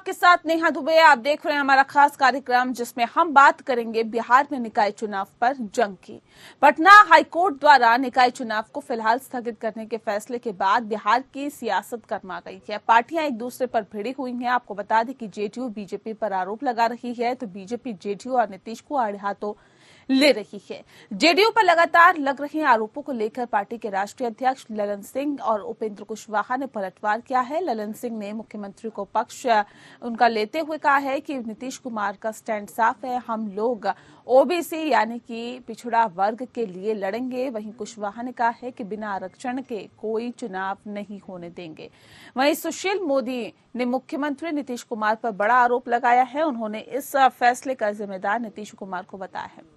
आपके साथ नेहा दुबे। आप देख रहे हैं हमारा खास कार्यक्रम जिसमें हम बात करेंगे बिहार में निकाय चुनाव पर जंग की। पटना हाईकोर्ट द्वारा निकाय चुनाव को फिलहाल स्थगित करने के फैसले के बाद बिहार की सियासत गर्मा गई है। पार्टियां एक दूसरे पर भिड़ी हुई हैं। आपको बता दें कि जेडीयू बीजेपी पर आरोप लगा रही है तो बीजेपी जेडीयू और नीतीश को आड़े हाथों ले रही है। जेडीयू पर लगातार लग रहे आरोपों को लेकर पार्टी के राष्ट्रीय अध्यक्ष ललन सिंह और उपेंद्र कुशवाहा ने पलटवार किया है। ललन सिंह ने मुख्यमंत्री को पक्ष उनका लेते हुए कहा है कि नीतीश कुमार का स्टैंड साफ है, हम लोग ओबीसी यानी कि पिछड़ा वर्ग के लिए लड़ेंगे। वहीं कुशवाहा ने कहा है कि बिना आरक्षण के कोई चुनाव नहीं होने देंगे। वहीं सुशील मोदी ने मुख्यमंत्री नीतीश कुमार पर बड़ा आरोप लगाया है। उन्होंने इस फैसले का जिम्मेदार नीतीश कुमार को बताया है।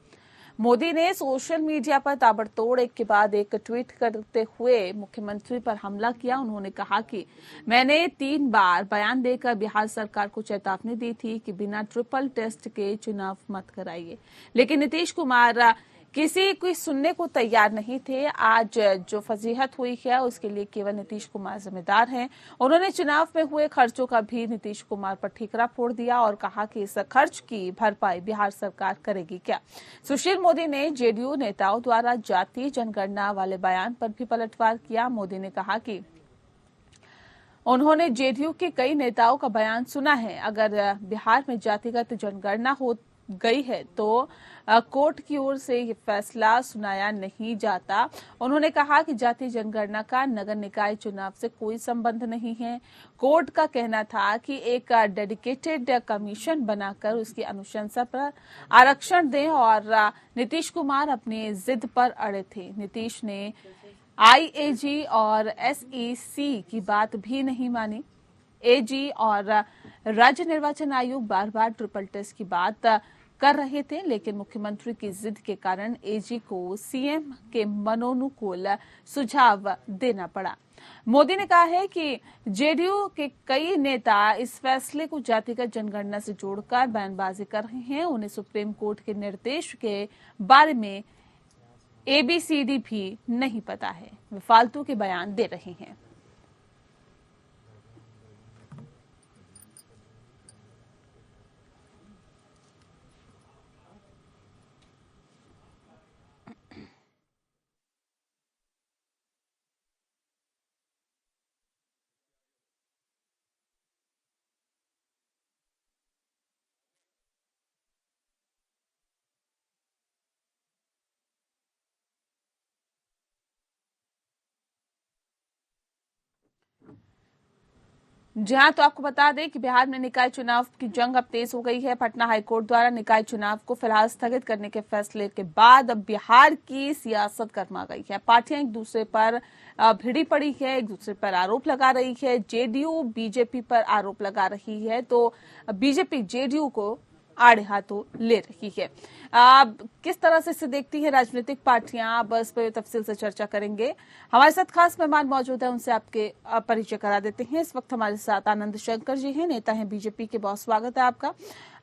मोदी ने सोशल मीडिया पर ताबड़तोड़ एक के बाद एक ट्वीट करते हुए मुख्यमंत्री पर हमला किया। उन्होंने कहा कि मैंने 3 बार बयान देकर बिहार सरकार को चेतावनी दी थी कि बिना ट्रिपल टेस्ट के चुनाव मत कराइए, लेकिन नीतीश कुमार किसी को सुनने को तैयार नहीं थे। आज जो फजीहत हुई है उसके लिए केवल नीतीश कुमार जिम्मेदार हैं। उन्होंने चुनाव में हुए खर्चों का भी नीतीश कुमार पर ठीकरा फोड़ दिया और कहा कि इस खर्च की भरपाई बिहार सरकार करेगी क्या। सुशील मोदी ने जेडीयू नेताओं द्वारा जातीय जनगणना वाले बयान पर भी पलटवार किया। मोदी ने कहा कि उन्होंने जेडीयू के कई नेताओं का बयान सुना है। अगर बिहार में जातिगत जनगणना हो गई है तो कोर्ट की ओर से ये फैसला सुनाया नहीं जाता। उन्होंने कहा कि जातीय जनगणना का नगर निकाय चुनाव से कोई संबंध नहीं है। कोर्ट का कहना था कि एक डेडिकेटेड कमीशन बनाकर उसकी अनुशंसा पर आरक्षण दें और नीतीश कुमार अपनी जिद पर अड़े थे। नीतीश ने आईएजी और एसईसी की बात भी नहीं मानी। एजी और राज्य निर्वाचन आयोग बार बार ट्रिपल टेस्ट की बात कर रहे थे, लेकिन मुख्यमंत्री की जिद के कारण एजी को सीएम के मनोनुकूल सुझाव देना पड़ा। मोदी ने कहा है कि जेडीयू के कई नेता इस फैसले को जातिगत जनगणना से जोड़कर बयानबाजी कर रहे हैं। उन्हें सुप्रीम कोर्ट के निर्देश के बारे में एबीसीडी भी नहीं पता है। वे फालतू के बयान दे रहे हैं। जहां तो आपको बता दें कि बिहार में निकाय चुनाव की जंग अब तेज हो गई है। पटना हाईकोर्ट द्वारा निकाय चुनाव को फिलहाल स्थगित करने के फैसले के बाद अब बिहार की सियासत गर्मा गई है। पार्टियां एक दूसरे पर भिड़ी पड़ी है, एक दूसरे पर आरोप लगा रही है। जेडीयू बीजेपी पर आरोप लगा रही है तो बीजेपी जेडीयू को आड़े हाथों ले रही है। किस तरह से इसे देखती है राजनीतिक पार्टियां, बस पर तफसील से चर्चा करेंगे। हमारे साथ खास मेहमान मौजूद है, उनसे आपके परिचय करा देते हैं। इस वक्त हमारे साथ आनंद शंकर जी हैं, नेता हैं बीजेपी के, बहुत स्वागत है आपका।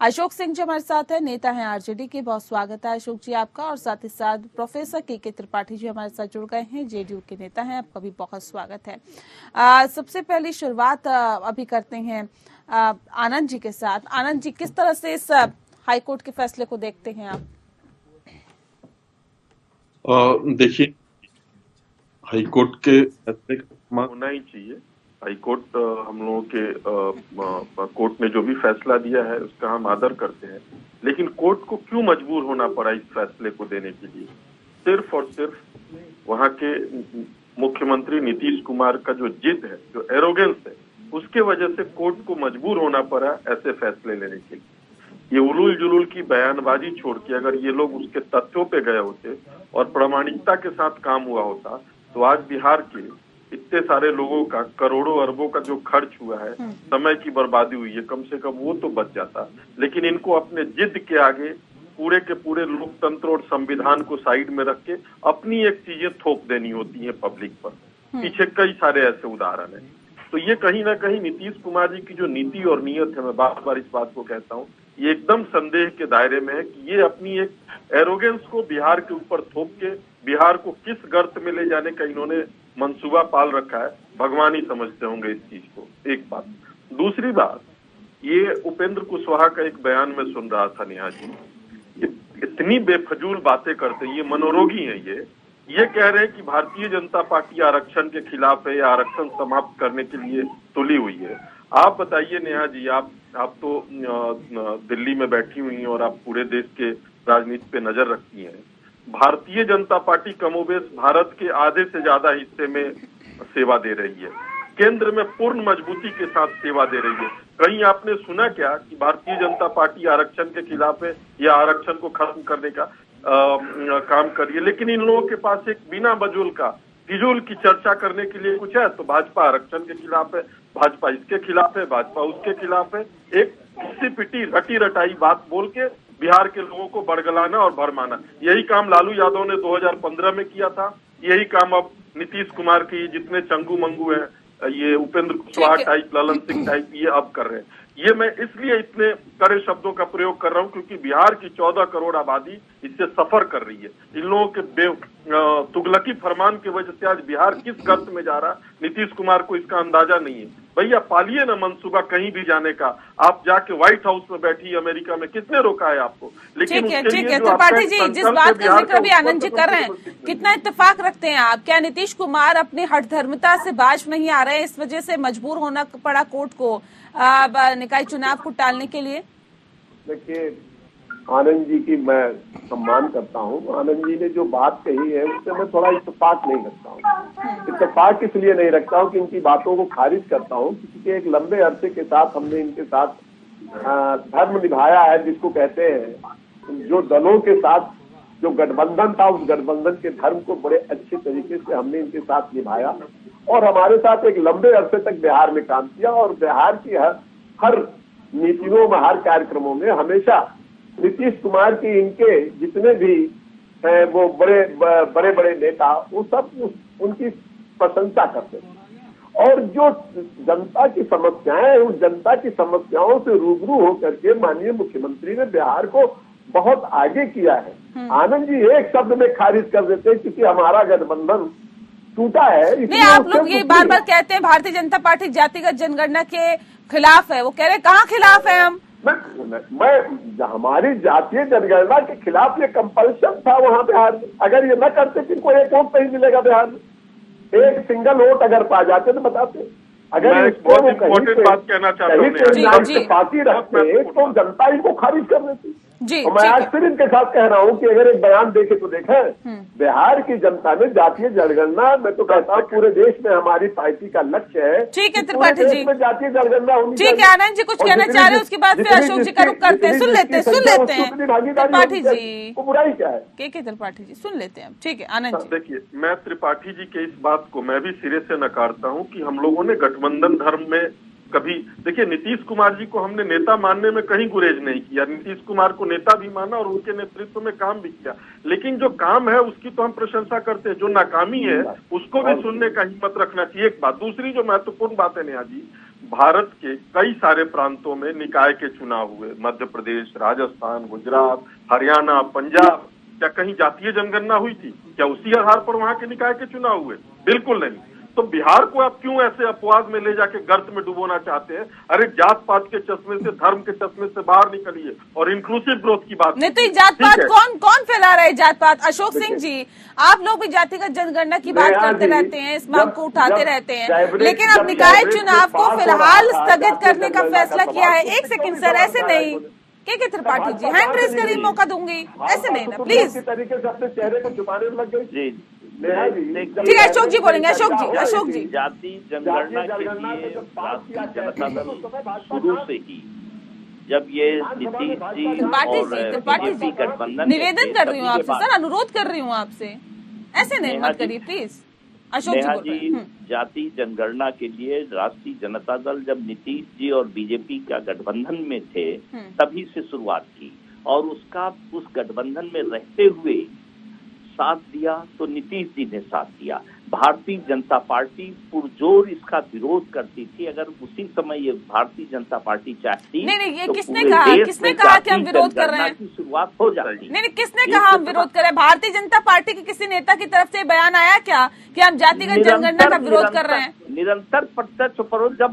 अशोक सिंह जी हमारे साथ है, नेता हैं आरजेडी के, बहुत स्वागत है अशोक जी आपका। और साथ ही साथ प्रोफेसर के त्रिपाठी जी हमारे साथ जुड़ गए हैं, जेडीयू के नेता हैं, आपका भी बहुत स्वागत है। सबसे पहली शुरुआत अभी करते हैं आनंद जी के साथ। आनंद जी, किस तरह से इस हाईकोर्ट के फैसले को देखते हैं आप? देखिए, हाईकोर्ट के फैसले का होना ही चाहिए। हाईकोर्ट हम लोगों के कोर्ट ने जो भी फैसला दिया है उसका हम आदर करते हैं, लेकिन कोर्ट को क्यों मजबूर होना पड़ा इस फैसले को देने के लिए? सिर्फ और सिर्फ वहां के मुख्यमंत्री नीतीश कुमार का जो जिद है, जो एरोगेंस है, उसके वजह से कोर्ट को मजबूर होना पड़ा ऐसे फैसले लेने के लिए। ये उलूल जुलूल की बयानबाजी छोड़ के अगर ये लोग उसके तथ्यों पे गए होते और प्रामाणिकता के साथ काम हुआ होता तो आज बिहार के इतने सारे लोगों का करोड़ों अरबों का जो खर्च हुआ है, समय की बर्बादी हुई है, कम से कम वो तो बच जाता। लेकिन इनको अपने जिद के आगे पूरे के पूरे लोकतंत्र और संविधान को साइड में रख के अपनी एक चीजें थोप देनी होती है पब्लिक पर। पीछे कई सारे ऐसे उदाहरण है। तो ये कहीं ना कहीं नीतीश कुमार जी की जो नीति और नीयत है, मैं बार बार इस बात को कहता हूँ, ये एकदम संदेह के दायरे में है कि ये अपनी एक एरोगेंस को बिहार के ऊपर थोप के बिहार को किस गर्त में ले जाने का इन्होंने मंसूबा पाल रखा है, भगवान ही समझते होंगे इस चीज को। एक बात। दूसरी बात, ये उपेंद्र कुशवाहा का एक बयान में सुन रहा था नेहा जी, इतनी बेफजूल बातें करते, ये मनोरोगी हैं। ये कह रहे हैं कि भारतीय जनता पार्टी आरक्षण के खिलाफ है या आरक्षण समाप्त करने के लिए तुली हुई है। आप बताइए नेहा जी, आप तो दिल्ली में बैठी हुई हैं और आप पूरे देश के राजनीति पे नजर रखती हैं। भारतीय जनता पार्टी कमोबेश भारत के आधे से ज्यादा हिस्से में सेवा दे रही है, केंद्र में पूर्ण मजबूती के साथ सेवा दे रही है। कहीं आपने सुना क्या कि भारतीय जनता पार्टी आरक्षण के खिलाफ है या आरक्षण को खत्म करने का काम करिए? लेकिन इन लोगों के पास एक बिना बजूल का फिजूल की चर्चा करने के लिए कुछ है तो भाजपा आरक्षण के खिलाफ है, भाजपा इसके खिलाफ है, भाजपा उसके खिलाफ है। एक किसी पिटी रटी रटाई बात बोल के बिहार के लोगों को बड़गलाना और भरमाना, यही काम लालू यादव ने 2015 में किया था, यही काम अब नीतीश कुमार की जितने चंगू मंगू हैं, ये उपेंद्र कुशवाहा टाइप, ललन सिंह टाइप, ये अब कर रहे हैं। ये मैं इसलिए इतने कड़े शब्दों का प्रयोग कर रहा हूं क्योंकि बिहार की 14 करोड़ आबादी इससे सफर कर रही है। इन लोगों के तुगलकी फरमान की वजह से आज बिहार किस गर्त में जा रहा, नीतीश कुमार को इसका अंदाजा नहीं है। भैया पालिए ना मंसूबा कहीं भी जाने का। आप जाके व्हाइट हाउस में बैठी अमेरिका में, किसने रोका है आपको? लेकिन ठीक है त्रिपाठी जी, जिस बात का जिक्र भी आनंद जी कर रहे हैं, कितना इत्तेफाक रखते हैं आप? क्या नीतीश कुमार अपनी हठधर्मिता से बाज नहीं आ रहे, इस वजह से मजबूर होना पड़ा कोर्ट को निकाय चुनाव को टालने के लिए? देखिए, आनंद जी की मैं सम्मान करता हूँ। आनंद जी ने जो बात कही है उससे मैं थोड़ा इत्तेफाक नहीं रखता हूँ। इत्तेफाक इसलिए नहीं रखता हूँ कि इनकी बातों को खारिज करता हूँ, क्योंकि एक लंबे अरसे के साथ हमने इनके साथ धर्म निभाया है, जिसको कहते हैं जो दलों के साथ जो गठबंधन था, उस गठबंधन के धर्म को बड़े अच्छे तरीके से हमने इनके साथ निभाया और हमारे साथ एक लंबे अरसे तक बिहार में काम किया। और बिहार की हर नीतियों में, हर कार्यक्रमों में हमेशा नीतीश कुमार की इनके जितने भी वो बड़े बड़े नेता, वो सब उनकी प्रशंसा करते थे। और जो जनता की समस्याएं, उस जनता की समस्याओं से रूबरू होकर के माननीय मुख्यमंत्री ने बिहार को बहुत आगे किया है। आनंद जी एक शब्द में खारिज कर देते हैं क्योंकि हमारा गठबंधन टूटा है। नहीं, आप लोग ये बार बार कहते हैं भारतीय जनता पार्टी जातिगत जनगणना के खिलाफ है। वो कह रहे कहाँ खिलाफ है हम? मैं हमारी जातीय जनगणना के खिलाफ ये कंपल्शन था वहां बिहार में। अगर ये न करते कि कोई एक वोट नहीं मिलेगा बिहार में, एक सिंगल वोट अगर पा जाते तो बताते। अगर इसको वो कहीं पार्टी रखते तो जनता इनको खारिज कर देती। और मैं आज फिर इनके साथ कह रहा हूँ कि अगर एक बयान देखे तो देखें, बिहार की जनता ने जातीय जनगणना, मैं तो कहता हूँ पूरे देश में हमारी पार्टी का लक्ष्य है। ठीक है त्रिपाठी जी, जातीय जनगणना होनी। ठीक है आनंद जी कुछ कहना चाह रहे हैं, उसके बाद फिर अशोक जी का रुख करते हैं। सुन लेते हैं त्रिपाठी जी, वो बुराई क्या है? के त्रिपाठी जी सुन लेते हैं। ठीक है आनंद जी। देखिए, मैं त्रिपाठी जी के इस बात को मैं भी सिरे से नकारता हूँ कि हम लोगों ने गठबंधन धर्म में कभी, देखिए नीतीश कुमार जी को हमने नेता मानने में कहीं गुरेज नहीं किया, नीतीश कुमार को नेता भी माना और उनके नेतृत्व में काम भी किया। लेकिन जो काम है उसकी तो हम प्रशंसा करते हैं, जो नाकामी है उसको भी सुनने का हिम्मत रखना चाहिए। एक बात, दूसरी जो महत्वपूर्ण बात है नेहा जी, भारत के कई सारे प्रांतों में निकाय के चुनाव हुए, मध्य प्रदेश, राजस्थान, गुजरात, हरियाणा, पंजाब। क्या कहीं जातीय जनगणना हुई थी? क्या उसी आधार पर वहां के निकाय के चुनाव हुए? बिल्कुल नहीं। तो बिहार को आप क्यों ऐसे अपवाद में ले जाके गर्त में डुबोना चाहते हैं? अरे जात पात के चश्मे से, धर्म के चश्मे से बाहर निकलिए और इंक्लूसिव ग्रोथ की बात। नहीं तो जात पात कौन फैला रहा है? जात पात अशोक सिंह जी, आप लोग भी जातिगत जनगणना की बात करते रहते हैं, इस मांग को उठाते रहते हैं, लेकिन अब निकाय चुनाव को फिलहाल स्थगित करने का फैसला किया है। एक सेकंड सर, ऐसे नहीं। के त्रिपाठी जी हैंड रेज करिए, मौका दूंगी, ऐसे नहीं ना प्लीज। तरीके से अपने चेहरे को छुपाने में लग गई। ठीक है अशोक जी बोलेंगे। अशोक जी जाति जनगणना के लिए राष्ट्रीय जनता दल शुरू से ही, जब ये नीतीश जी त्रिपाठी जी गठबंधन, निवेदन कर रही हूँ आपसे सर, अनुरोध कर रही हूँ आपसे, ऐसे नहीं मत करिए प्लीज। अशोक जी जाति जनगणना के लिए राष्ट्रीय जनता दल जब नीतीश जी और बीजेपी का गठबंधन में थे तभी से शुरुआत की और उस गठबंधन में रहते हुए साथ दिया तो नीतीश जी ने साथ दिया। भारतीय जनता पार्टी पुरजोर इसका विरोध करती थी। अगर उसी समय ये भारतीय जनता पार्टी चाहती नहीं, ये तो किसने पूरे कहा देश किसने में कहा कि हम विरोध कर रहे जनगणना हैं? की शुरुआत हो जाती। नहीं, किसने कहा हम विरोध कर रहे हैं? भारतीय जनता पार्टी के किसी नेता की तरफ से बयान आया क्या कि हम जातिगत जनगणना का विरोध कर रहे हैं? निरंतर प्रत्यक्ष परोक्ष जब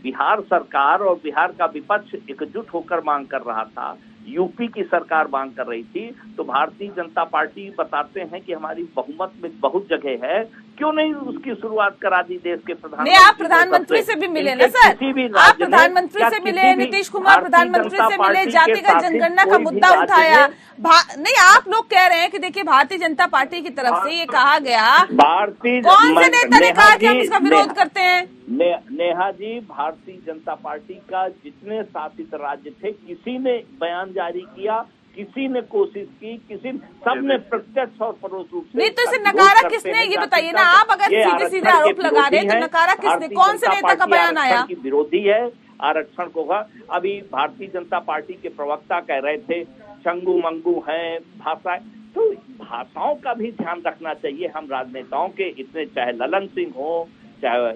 बिहार सरकार और बिहार का विपक्ष एकजुट होकर मांग कर रहा था, यूपी की सरकार मांग कर रही थी, तो भारतीय जनता पार्टी बताते हैं कि हमारी बहुमत में बहुत जगह है, क्यों नहीं उसकी शुरुआत करा दी देश के प्रधानमंत्री? नहीं, आप प्रधानमंत्री से भी मिले ना सर, आप प्रधानमंत्री से मिले, नीतीश कुमार प्रधानमंत्री से मिले, जातिगत जनगणना का मुद्दा उठाया। नहीं, आप लोग कह रहे हैं कि देखिए भारतीय जनता पार्टी की तरफ से ये कहा गया, कौन से नेता ने कहा कि हम इसका विरोध करते हैं? नेहा जी, भारतीय जनता पार्टी का जितने शासित राज्य थे, किसी ने बयान जारी किया, किसी ने कोशिश की, सबने प्रत्यक्ष और परोक्ष रूप से। नहीं तो इसे नकारा किसने, ये बताइए ना। आप अगर सीधे सीधे आरोप लगा रहे हैं तो नकारा किसने, कौन से नेता का बयान आया? विरोधी है आरक्षण को। अभी भारतीय जनता पार्टी के प्रवक्ता कह रहे थे चंगू मंगू है भाषा, तो भाषाओं का भी ध्यान रखना चाहिए हम राजनेताओं के। इतने चाहे ललन सिंह हो, चाहे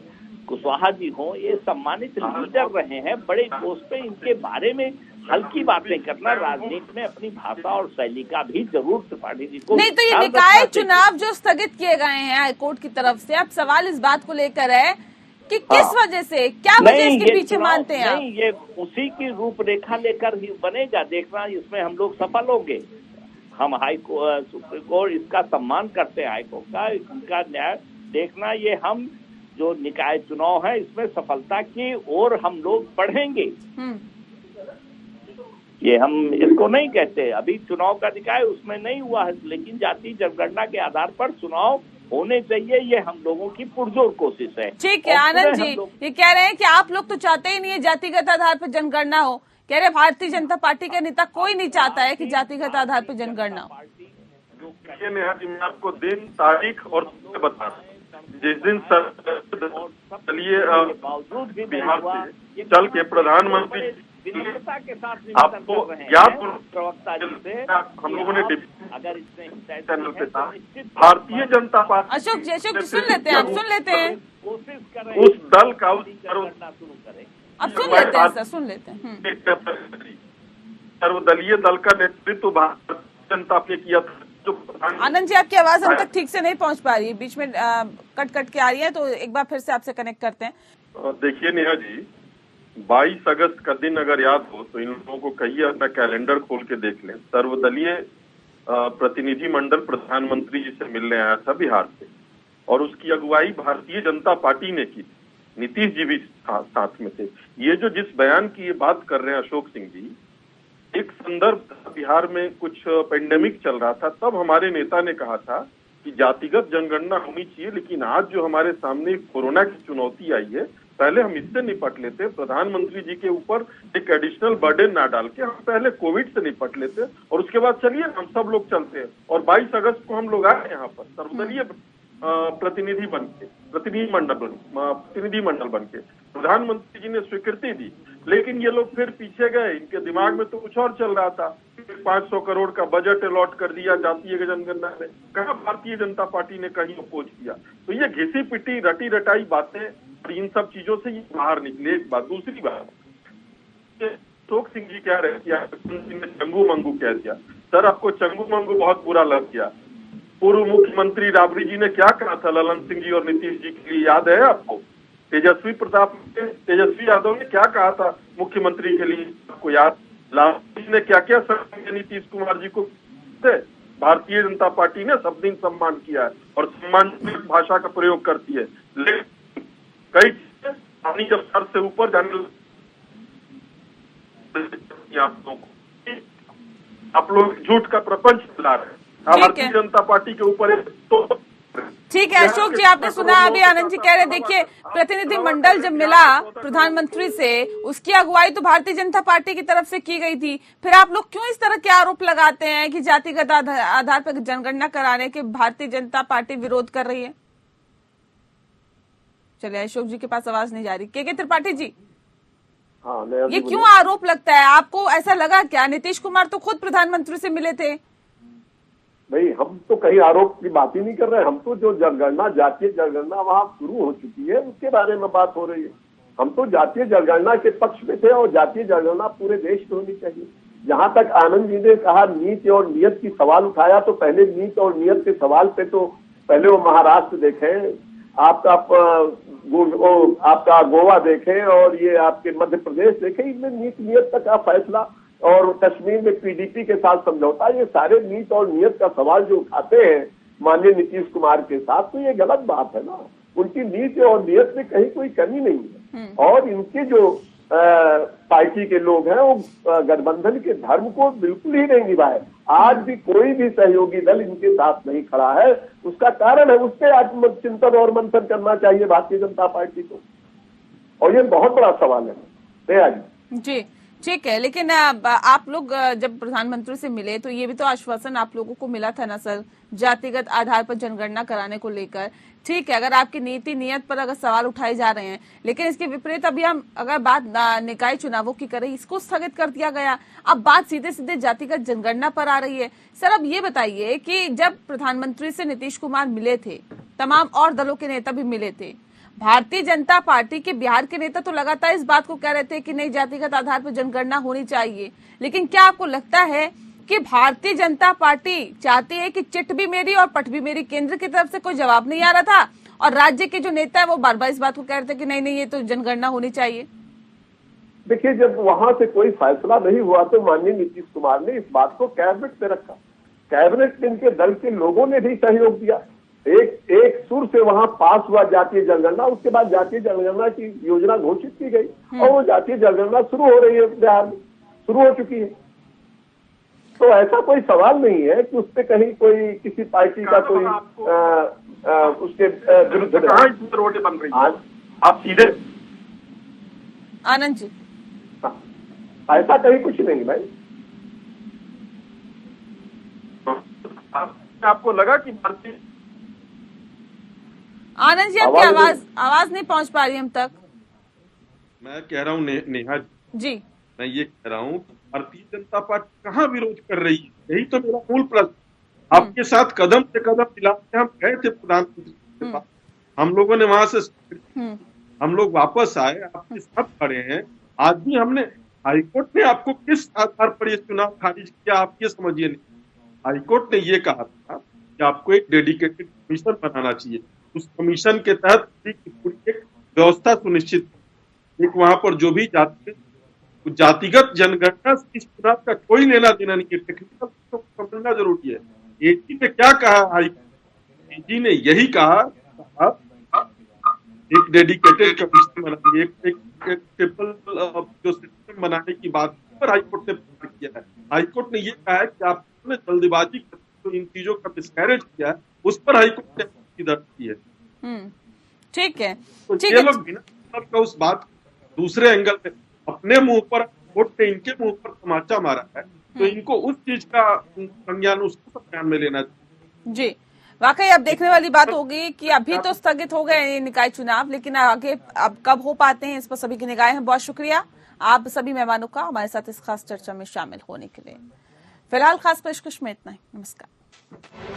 कुशवाहा जी हो, ये सम्मानित लीडर रहे हैं बड़े पोस्ट पे, इनके बारे में हल्की बातें करना राजनीति में अपनी भाषा और शैली का भी जरूर त्रिपाठी जी को। नहीं तो ये निकाय चुनाव जो स्थगित किए गए हैं हाईकोर्ट की तरफ से, अब सवाल इस बात को लेकर है कि किस वजह से, क्या वजह इसके पीछे मानते हैं आप? नहीं, ये उसी की रूपरेखा लेकर ही बनेगा। देखना इसमें हम लोग सफल होंगे। हम सुप्रीम कोर्ट इसका सम्मान करते हैं, हाईकोर्ट का, इनका न्याय देखना। ये हम जो निकाय चुनाव है इसमें सफलता की ओर हम लोग बढ़ेंगे। ये हम इसको नहीं कहते, अभी चुनाव का निकाय उसमें नहीं हुआ है, लेकिन जाति जनगणना के आधार पर चुनाव होने चाहिए, ये हम लोगों की पुरजोर कोशिश है। ठीक है आनंद जी, ये कह रहे हैं कि आप लोग तो चाहते ही नहीं है जातिगत आधार पर जनगणना हो। कह रहे भारतीय जनता पार्टी का नेता कोई नहीं चाहता है कि जातिगत आधार पर जनगणना हो। नेहा जी, मैं आपको दिन, तारीख और बता रहा हूँ। जिस दिन चलिए बिहार से चल के प्रधानमंत्री के साथ आपको याद प्रवक्ता जी से हम लोगों ने अगर इसमें चैनल पे था, भारतीय जनता पार्टी अशोक जी सुन लेते हैं, आप सुन लेते हैं, कोशिश कर उस दल का करना शुरू करें। अब सुन लेते हैं सर, सुन लेते हैं। सर्वदलीय दल का नेतृत्व भारतीय जनता पार्टी ने किया था। आनंद जी, आपकी आवाज हम तक ठीक से नहीं पहुंच पा रही है, बीच में कट कट के आ रही है, तो एक बार फिर से आपसे कनेक्ट करते हैं। देखिए नेहा जी, 22 अगस्त का दिन अगर याद हो तो इन लोगों को कहिए अपना कैलेंडर खोल के देख लें। सर्वदलीय प्रतिनिधि मंडल प्रधानमंत्री जी से मिलने आया था बिहार से, और उसकी अगुवाई भारतीय जनता पार्टी ने की। नीतीश जी भी साथ में थे। ये जो जिस बयान की ये बात कर रहे हैं अशोक सिंह जी, एक संदर्भ बिहार में कुछ पेंडेमिक चल रहा था, तब हमारे नेता ने कहा था कि जातिगत जनगणना होनी चाहिए, लेकिन आज जो हमारे सामने कोरोना की चुनौती आई है, पहले हम इससे निपट लेते, प्रधानमंत्री जी के ऊपर एक एडिशनल बर्डन ना डाल के हम पहले कोविड से निपट लेते, और उसके बाद चलिए हम सब लोग चलते हैं। और 22 अगस्त को हम लोग आए यहाँ पर सर्वदलीय प्रतिनिधि मंडल बन के प्रधानमंत्री जी ने स्वीकृति दी, लेकिन ये लोग फिर पीछे गए। इनके दिमाग में तो कुछ और चल रहा था। 500 करोड़ का बजट अलॉट कर दिया जातीय जनगणना में, कहाँ भारतीय जनता पार्टी ने कहीं अपोज किया। तो ये घिसी पिटी रटी रटाई बातें और इन सब चीजों से ये बाहर निकले। एक बात, दूसरी बात, अशोक सिंह जी कह रहे थे चंगू मंगू कह दिया। सर, आपको चंगू मंगू बहुत बुरा लग गया। पूर्व मुख्यमंत्री राबड़ी जी ने क्या कहा था ललन सिंह जी और नीतीश जी के लिए, याद है आपको? तेजस्वी यादव ने क्या कहा था मुख्यमंत्री के लिए, आपको याद? लालू जी ने क्या क्या नीतीश कुमार जी को थे। भारतीय जनता पार्टी ने सब दिन सम्मान किया है और सम्मानजनक भाषा का प्रयोग करती है, लेकिन कई पानी जब सर से ऊपर जाने आप लोग झूठ का प्रपंच चला रहे हैं। भारतीय जनता पार्टी के ऊपर तो ठीक है अशोक जी, आपने सुना अभी आनंद जी कह रहे, देखिए प्रतिनिधि मंडल जब मिला प्रधानमंत्री से, उसकी अगुवाई तो भारतीय जनता पार्टी की तरफ से की गई थी। फिर आप लोग क्यों इस तरह के आरोप लगाते हैं कि जातिगत आधार पर जनगणना कराने के भारतीय जनता पार्टी विरोध कर रही है? चलिए अशोक जी के पास आवाज नहीं जा रही। के त्रिपाठी जी, हाँ, ये क्यों आरोप लगता है आपको? ऐसा लगा क्या? नीतीश कुमार तो खुद प्रधानमंत्री से मिले थे। भाई हम तो कहीं आरोप की बात ही नहीं कर रहे हैं। हम तो जो जनगणना, जातीय जनगणना वहां शुरू हो चुकी है उसके बारे में बात हो रही है। हम तो जातीय जनगणना के पक्ष में थे और जातीय जनगणना पूरे देश में होनी चाहिए। जहां तक आनंद जी ने कहा नीति और नियत की सवाल उठाया, तो पहले नीति और नियत के सवाल पे तो पहले वो महाराष्ट्र देखें, आपका गोवा देखें और ये आपके मध्य प्रदेश देखें। इनमें नीति नियत तक का फैसला और कश्मीर में पीडीपी के साथ समझौता, ये सारे नीति और नियत का सवाल जो उठाते हैं माननीय नीतीश कुमार के साथ, तो ये गलत बात है ना। उनकी नीति और नियत में कहीं कोई कमी नहीं है। और इनके जो पार्टी के लोग हैं वो गठबंधन के धर्म को बिल्कुल ही नहीं निभाए। आज भी कोई भी सहयोगी दल इनके साथ नहीं खड़ा है। उसका कारण है, उस पर आत्मचिंतन और मंथन करना चाहिए भारतीय जनता पार्टी को। और ये बहुत बड़ा सवाल है। जी ठीक है, लेकिन आप लोग जब प्रधानमंत्री से मिले तो ये भी तो आश्वासन आप लोगों को मिला था ना सर, जातिगत आधार पर जनगणना कराने को लेकर। ठीक है, अगर आपकी नीति नियत पर अगर सवाल उठाए जा रहे हैं, लेकिन इसके विपरीत अभी हम अगर बात निकाय चुनावों की करें, इसको स्थगित कर दिया गया। अब बात सीधे सीधे जातिगत जनगणना पर आ रही है। सर अब ये बताइए कि जब प्रधानमंत्री से नीतीश कुमार मिले थे, तमाम और दलों के नेता भी मिले थे, भारतीय जनता पार्टी के बिहार के नेता तो लगातार इस बात को कह रहे थे कि नहीं, जातिगत आधार पर जनगणना होनी चाहिए। लेकिन क्या आपको लगता है कि भारतीय जनता पार्टी चाहती है कि चिट भी मेरी और पट भी मेरी? केंद्र की तरफ से कोई जवाब नहीं आ रहा था और राज्य के जो नेता है वो बार बार इस बात को कह रहे थे कि नहीं नहीं, ये तो जनगणना होनी चाहिए। देखिए, जब वहां से कोई फैसला नहीं हुआ तो माननीय नीतीश कुमार ने इस बात को कैबिनेट पे रखा। कैबिनेट में इनके दल के लोगों ने भी सहयोग दिया। एक सुर से वहां पास हुआ जातीय जनगणना। उसके बाद जातीय जनगणना की योजना घोषित की गई और वो जातीय जनगणना शुरू हो रही है, बिहार में शुरू हो चुकी है। तो ऐसा कोई सवाल नहीं है कि उस पर कहीं कोई किसी पार्टी का कोई उसके विरुद्ध रोड बन रही है। आप सीधे आनंद जी, ऐसा कहीं कुछ नहीं भाई। आपको लगा कि भारतीय आनंद जी आपकी आवाज नहीं पहुंच पा रही हम तक। मैं कह रहा हूँ नेहा जी, मैं ये कह रहा हूँ भारतीय जनता पार्टी कहाँ विरोध कर रही है, यही तो मेरा मूल प्रश्न। आपके साथ कदम से कदम मिला के हम गए थे प्रधानमंत्री के पास, हम लोगों ने वहां से हम लोग वापस आए, आपके साथ खड़े हैं। आज भी हमने, हाईकोर्ट ने आपको किस आधार पर ये चुनाव खारिज किया आप ये समझिए नहीं। हाईकोर्ट ने ये कहा था कि आपको एक डेडिकेटेड कमीशन बनाना चाहिए, उस कमीशन के तहत पूरी एक व्यवस्था सुनिश्चित, एक वहां पर जो भी जातिगत जनगणना इस चुनाव का कोई लेना देना नहीं है। टेक्निकल तो समझना जरूरी है। एजी ने क्या कहा, हाईकोर्ट एजी ने यही कहा एक डेडिकेटेड कमीशन बनानी, एक ट्रिपल जो सिस्टम बनाने की बात पर हाईकोर्ट ने किया है। हाईकोर्ट ने ये कहा है कि आपने जल्दबाजी तो इन चीजों का मिसकैरेज किया है, उस पर हाईकोर्ट ने दर्ज की है। ठीक है, तो ये लोग बिना मतलब का उस बात दूसरे एंगल पे अपने मुंह पर, कोर्ट ने इनके मुंह पर तमाचा मारा है, तो इनको उस चीज का संज्ञान, उसको संज्ञान में लेना चाहिए। जी, वाकई अब देखने वाली बात होगी कि अभी तो स्थगित हो गए निकाय चुनाव, लेकिन आगे अब कब हो पाते हैं इस पर सभी की निगाहें हैं। बहुत शुक्रिया आप सभी मेहमानों का हमारे साथ इस खास चर्चा में शामिल होने के लिए। फिलहाल खास पेशकश में इतना ही। नमस्कार।